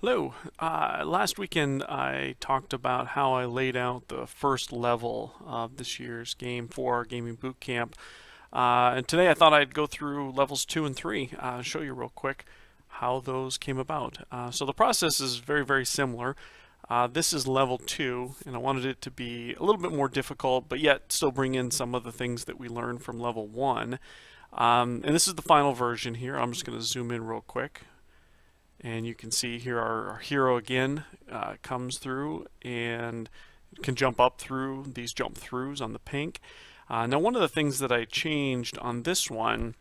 Hello. Last weekend I talked about how I laid out the first level of this year's game for our gaming boot camp. And today I thought I'd go through levels 2 and 3, show you real quick how those came about. So the process is very, very similar. This is level 2, and I wanted it to be a little bit more difficult, but yet still bring in some of the things that we learned from level 1. And this is the final version here. I'm just going to zoom in real quick. And you can see here our hero again comes through and can jump up through these jump throughs on the pink. Now one of the things that I changed on this one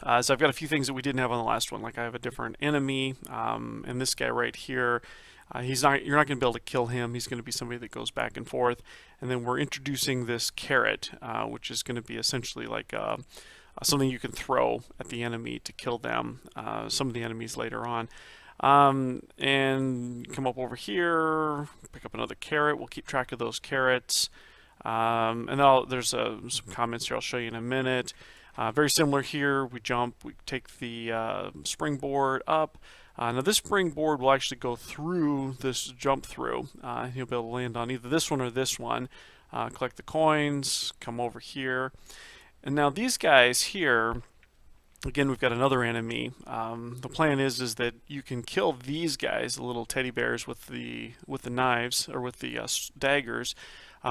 is I've got a few things that we didn't have on the last one. Like I have a different enemy, and this guy right here, you're not going to be able to kill him. He's going to be somebody that goes back and forth. And then we're introducing this carrot, which is going to be essentially like something you can throw at the enemy to kill them, some of the enemies later on. And come up over here, pick up another carrot. We'll keep track of those carrots. And then there's some comments here I'll show you in a minute. Very similar here. We jump, we take the springboard up. Now this springboard will actually go through this jump through. You'll be able to land on either this one or this one. Collect the coins, come over here. And now these guys here, again, we've got another enemy. The plan is that you can kill these guys, the little teddy bears with the knives or with the daggers,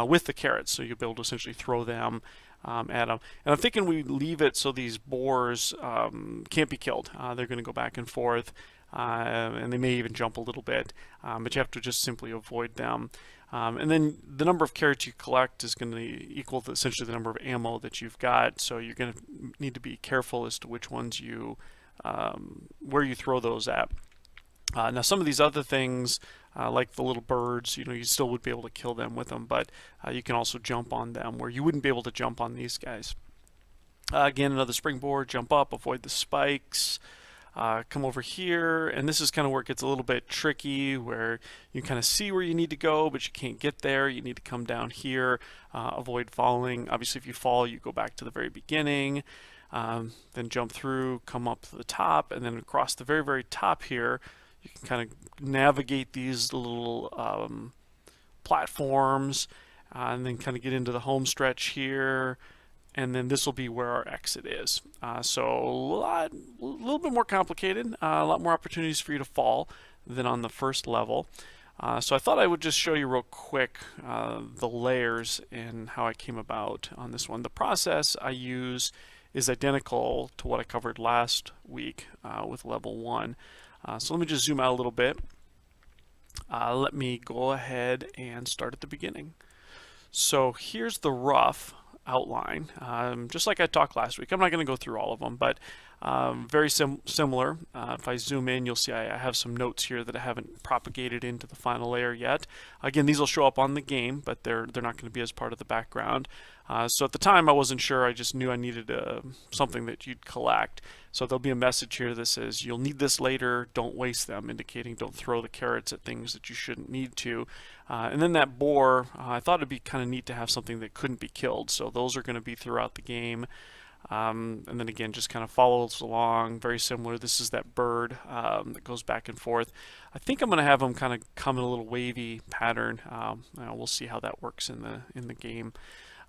with the carrots. So you'll be able to essentially throw them at them. And I'm thinking we leave it so these boars can't be killed. They're going to go back and forth, and they may even jump a little bit, but you have to just simply avoid them. And then the number of carrots you collect is going to equal essentially the number of ammo that you've got. So you're going to need to be careful as to which ones where you throw those at. Now some of these other things, like the little birds, you still would be able to kill them with them, but you can also jump on them where you wouldn't be able to jump on these guys. Again, another springboard, jump up, avoid the spikes. Come over here, and this is kind of where it gets a little bit tricky, where you kind of see where you need to go, but you can't get there. You need to come down here, avoid falling. Obviously, if you fall, you go back to the very beginning, then jump through, come up to the top, and then across the very, very top here, you can kind of navigate these little platforms, and then kind of get into the home stretch here. And then this will be where our exit is. So a little bit more complicated, a lot more opportunities for you to fall than on the first level. So I thought I would just show you real quick the layers and how I came about on this one. The process I use is identical to what I covered last week with level 1. So let me just zoom out a little bit. Let me go ahead and start at the beginning. So here's the rough outline, just like I talked last week. I'm not going to go through all of them, but very similar. If I zoom in, you'll see I have some notes here that I haven't propagated into the final layer yet. Again, these will show up on the game, but they're not going to be as part of the background. So at the time, I wasn't sure. I just knew I needed something that you'd collect. So there'll be a message here that says, you'll need this later, don't waste them, indicating don't throw the carrots at things that you shouldn't need to. And then that boar, I thought it'd be kind of neat to have something that couldn't be killed. So those are going to be throughout the game. And then again, just kind of follows along, very similar. This is that bird that goes back and forth. I think I'm going to have them kind of come in a little wavy pattern. We'll see how that works in the game.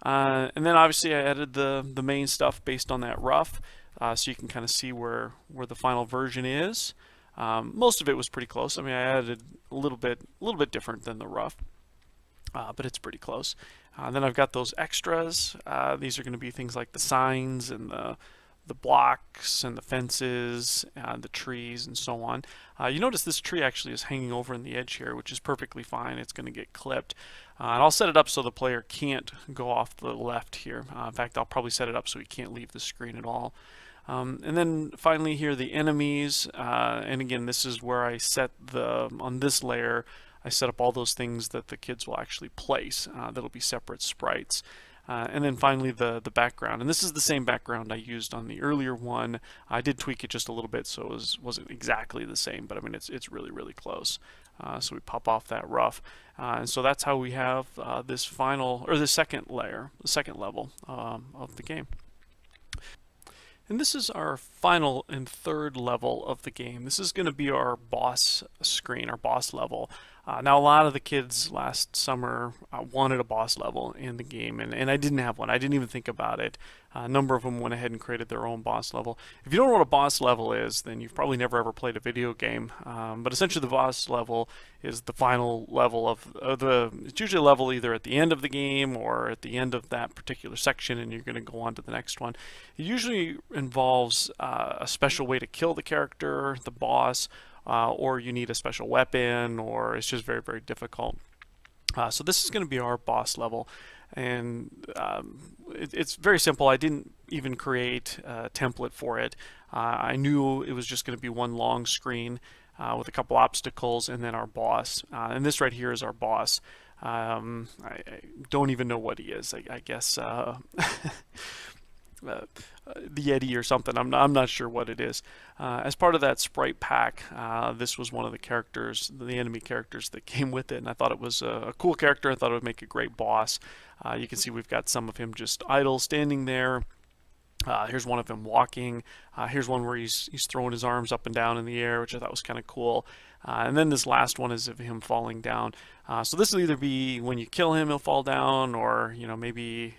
And then obviously I added the main stuff based on that rough, so you can kind of see where the final version is. Most of it was pretty close. I mean, I added a little bit different than the rough, but it's pretty close. Then I've got those extras. These are going to be things like the signs and the blocks and the fences, the trees, and so on. You notice this tree actually is hanging over in the edge here, which is perfectly fine. It's going to get clipped. And I'll set it up so the player can't go off the left here. In fact, I'll probably set it up so he can't leave the screen at all. And then finally here, the enemies. And again, this is where I set on this layer, I set up all those things that the kids will actually place. That'll be separate sprites. And then finally the background, and this is the same background I used on the earlier one. I did tweak it just a little bit, so it wasn't exactly the same, but I mean it's really close. So we pop off that rough, and so that's how we have this final, or the second layer, the second level of the game. And this is our final and third level of the game. This is going to be our boss screen, our boss level. Now, a lot of the kids last summer wanted a boss level in the game, and I didn't have one. I didn't even think about it. A number of them went ahead and created their own boss level. If you don't know what a boss level is, then you've probably never ever played a video game. But essentially, the boss level is the final level of it's usually a level either at the end of the game or at the end of that particular section, and you're going to go on to the next one. It usually involves a special way to kill the character, the boss, or you need a special weapon, or it's just very, very difficult. So this is going to be our boss level, and it's very simple. I didn't even create a template for it. I knew it was just going to be one long screen with a couple obstacles and then our boss. And this right here is our boss. I don't even know what he is. I guess the Yeti or something. I'm not sure what it is. As part of that sprite pack, this was one of the characters, the enemy characters that came with it, and I thought it was a cool character. I thought it would make a great boss. You can see we've got some of him just idle, standing there. Here's one of him walking. Here's one where he's throwing his arms up and down in the air, which I thought was kind of cool. And then this last one is of him falling down. So this will either be when you kill him, he'll fall down, or maybe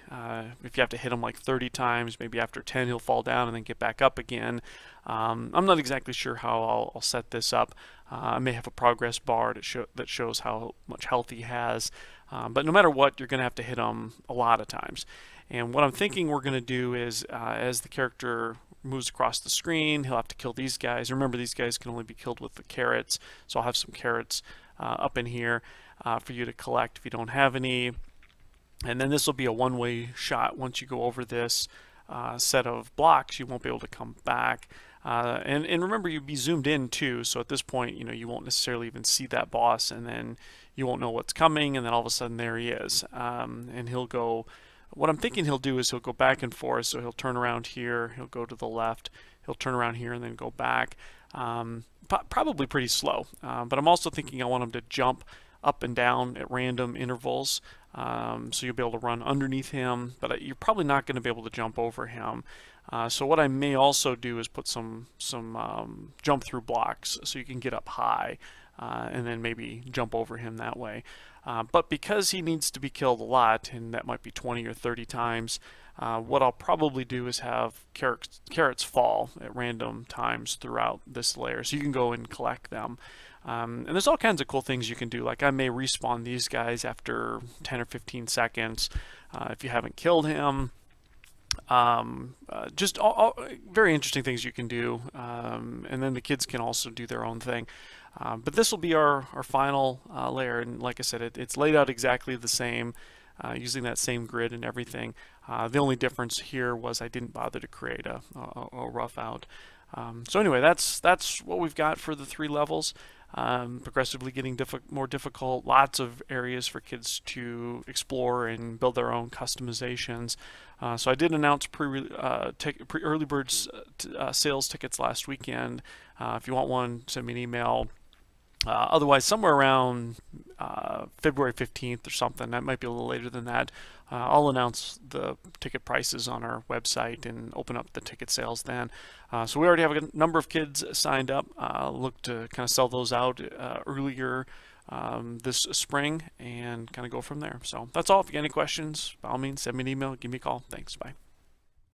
if you have to hit him like 30 times, maybe after 10 he'll fall down and then get back up again. I'm not exactly sure how I'll set this up. I may have a progress bar that shows how much health he has. But no matter what, you're going to have to hit him a lot of times. And what I'm thinking we're going to do is, as the character moves across the screen, he'll have to kill these guys. Remember, these guys can only be killed with the carrots, so I'll have some carrots up in here for you to collect if you don't have any. And then this will be a one-way shot. Once you go over this set of blocks, you won't be able to come back. And remember, you'd be zoomed in too, so at this point, you won't necessarily even see that boss, and then you won't know what's coming, and then all of a sudden there he is. And he'll go. What I'm thinking he'll do is he'll go back and forth, so he'll turn around here, he'll go to the left, he'll turn around here and then go back. Probably pretty slow, but I'm also thinking I want him to jump up and down at random intervals, so you'll be able to run underneath him, but you're probably not going to be able to jump over him. So what I may also do is put some jump through blocks so you can get up high and then maybe jump over him that way. But because he needs to be killed a lot, and that might be 20 or 30 times, what I'll probably do is have carrots fall at random times throughout this layer, so you can go and collect them. And there's all kinds of cool things you can do, like I may respawn these guys after 10 or 15 seconds if you haven't killed him. Just all very interesting things you can do, and then the kids can also do their own thing. But this will be our final layer, and like I said, it's laid out exactly the same, using that same grid and everything. The only difference here was I didn't bother to create a rough out. So anyway, that's what we've got for the 3 levels. Progressively getting more difficult, lots of areas for kids to explore and build their own customizations. So I did announce early birds sales tickets last weekend. If you want one, send me an email. Otherwise, somewhere around February 15th or something, that might be a little later than that, I'll announce the ticket prices on our website and open up the ticket sales then. So we already have a number of kids signed up. Look to kind of sell those out earlier this spring and kind of go from there. So that's all. If you got any questions, by all means, send me an email, give me a call. Thanks. Bye.